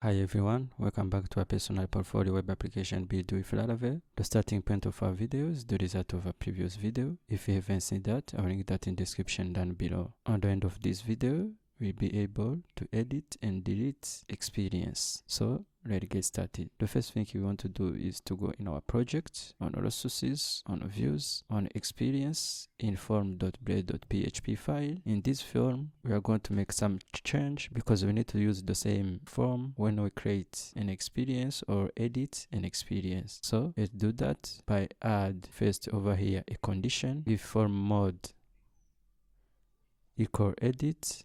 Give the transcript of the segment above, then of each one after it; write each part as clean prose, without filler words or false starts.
Hi everyone, welcome back to our personal portfolio web application built with Laravel. The starting point of our video is the result of a previous video. If you haven't seen that, I'll link that in the description down below. On the end of this video, we'll be able to edit and delete experience. So let's get started. The first thing you want to do is to go in our project, on resources, on views, on experience, in form.blade.php file. In this form, we are going to make some change because we need to use the same form when we create an experience or edit an experience. So let's do that by add first over here a condition if form mode equal edit.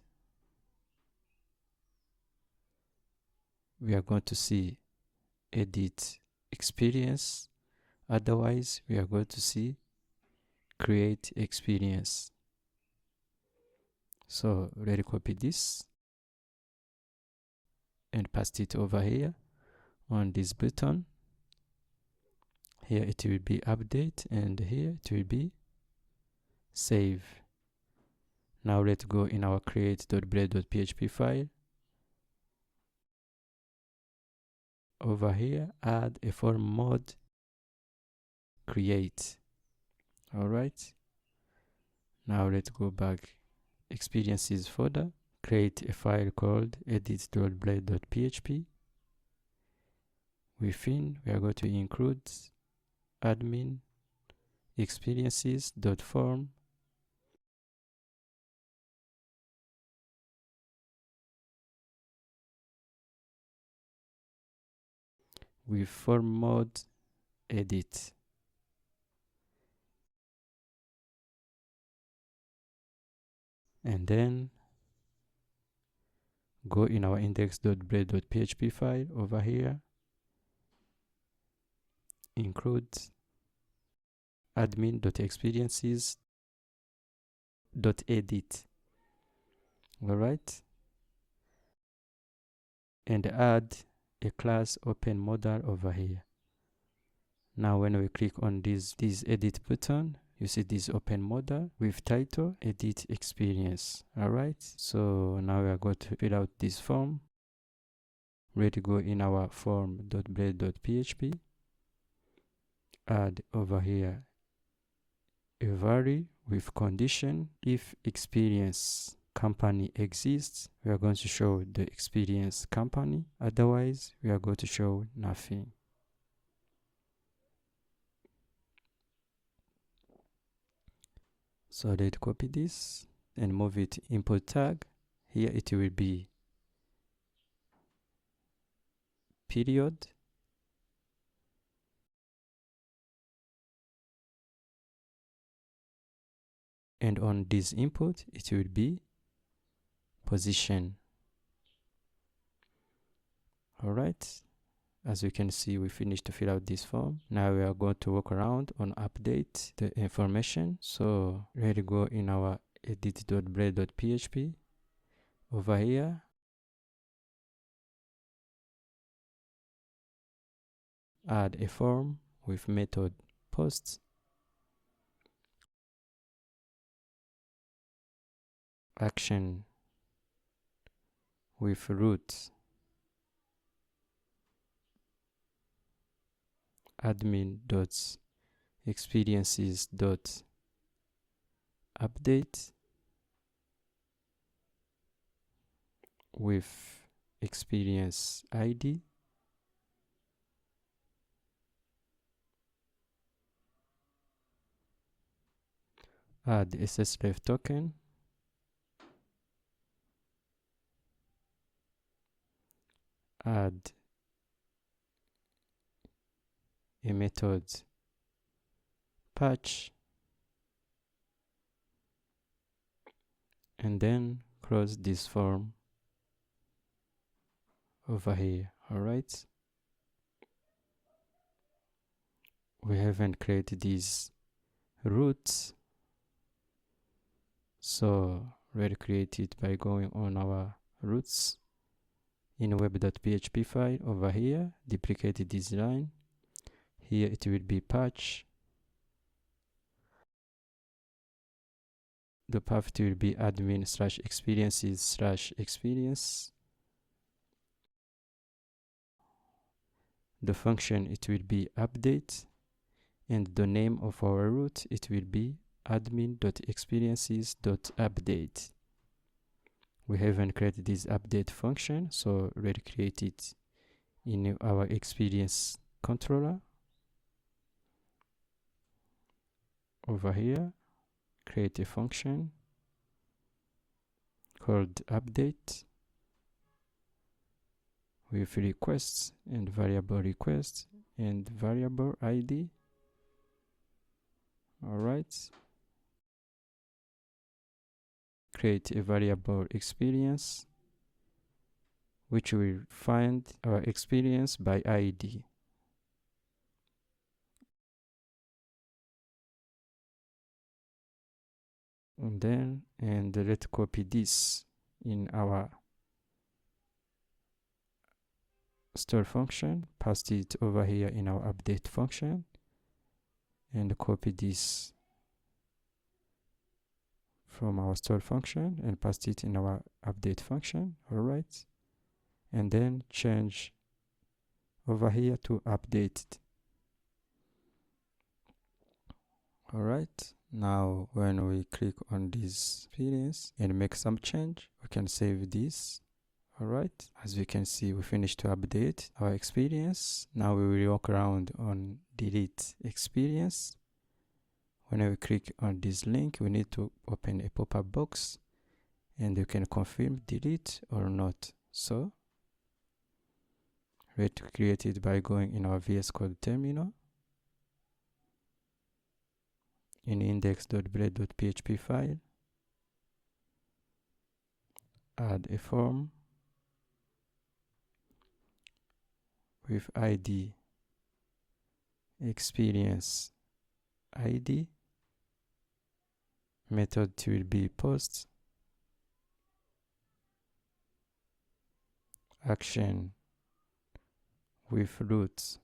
We are going to see edit experience, otherwise we are going to see create experience. So let's copy this and paste it over here on this button. Here it will be update and here it will be save. Now let's go in our create.blade.php file. Over here, add a form mode create. Alright. Now let's go back experiences folder, create a file called edit.blade.php. Within, we are going to include admin experiences.form with form mode edit. And then go in our index.blade.php file over here, include admin.experiences.edit. Alright, and add a class open modal over here. Now when we click on this edit button, you see this open modal with title edit experience. Alright, so now we are going to fill out this form. Ready to go in our form.blade.php, add over here a vary with condition if experience company exists. We are going to show the experience company, otherwise we are going to show nothing. So let's copy this and move it input tag. Here it will be period. And on this input, it will be position. Alright, as you can see, we finished to fill out this form. Now we are going to work around on update the information. So let's go in our edit.blade.php over here. Add a form with method post. Action with root. admin.experiences.update with experience ID. Add SSRef token. Add a method patch, and then close this form over here. Alright, we haven't created these roots, so we'll create it by going on our roots in web.php file over here, duplicate this line. Here it will be patch. The path will be admin/experiences/experience. The function, it will be update, and the name of our route, it will be admin.experiences.update. We haven't created this update function, so we'll create it in our experience controller. Over here, create a function called update with requests and variable request and variable ID. Alright. Create a variable experience, which will find our experience by ID. And let's copy this in our store function, paste it over here in our update function, and copy this from our store function and paste it in our update function. Alright, and then change over here to updated. Alright, now when we click on this experience and make some change, we can save this. Alright, as we can see, we finished to update our experience. Now we will walk around on delete experience. When we click on this link, we need to open a pop-up box, and you can confirm delete or not. So let's create it by going in our VS Code terminal. In index.blade.php file, add a form with ID experience ID. Method will be post. Action with root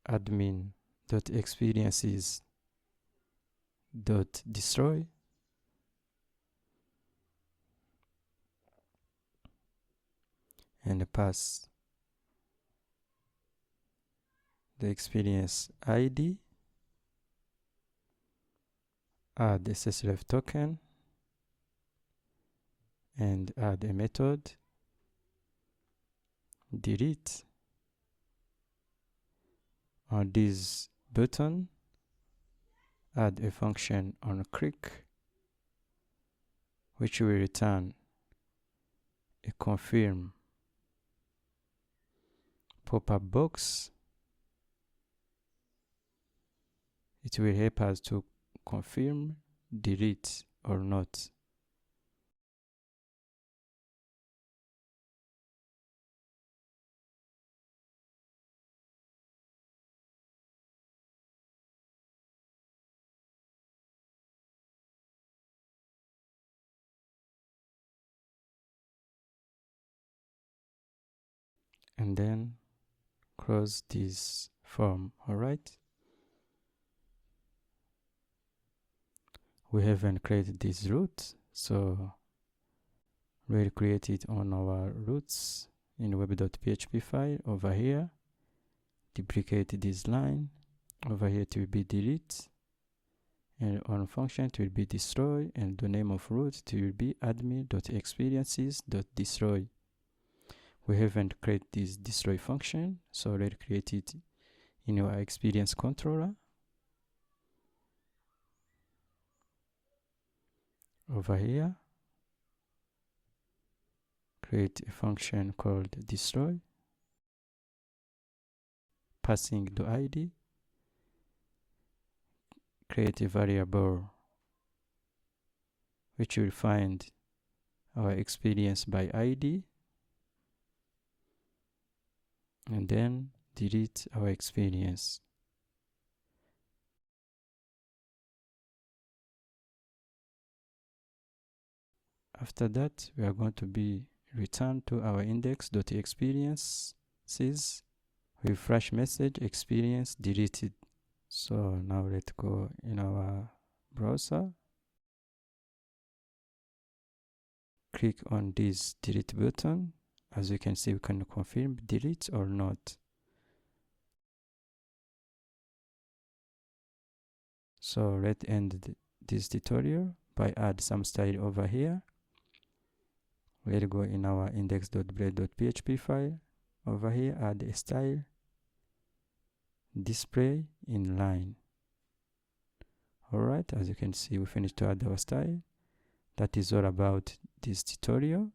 admin.experiences.destroy. And pass the experience ID, add a ssref token, and add a method delete. On this button, add a function on click, which will return a confirm pop-up box. It will help us to confirm delete or not. And then close this form. Alright, we haven't created this route, so we'll create it on our routes in web.php file. Over here, duplicate this line. Over here it will be delete, and on function it will be destroy, and the name of route it will be admin.experiences.destroy. We haven't created this destroy function, so let's create it in our experience controller. Over here, create a function called destroy, passing the ID, create a variable which will find our experience by ID, and then delete our experience. After that, we are going to be returned to our index.experiences with flash message experience deleted. So now let's go in our browser, click on this delete button, As you can see, we can confirm, delete or not. So let's end this tutorial by add some style over here. Let's go in our index.blade.php file. Over here, add a style, display inline. Alright, as you can see, we finished to add our style. That is all about this tutorial.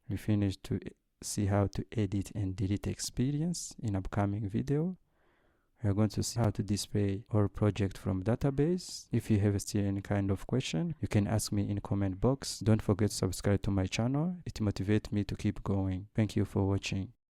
We finished to see how to edit and delete experience. In upcoming video, we are going to see how to display our project from database. If you have still any kind of question, you can ask me in comment box. Don't forget to subscribe to my channel. It motivates me to keep going. Thank you for watching.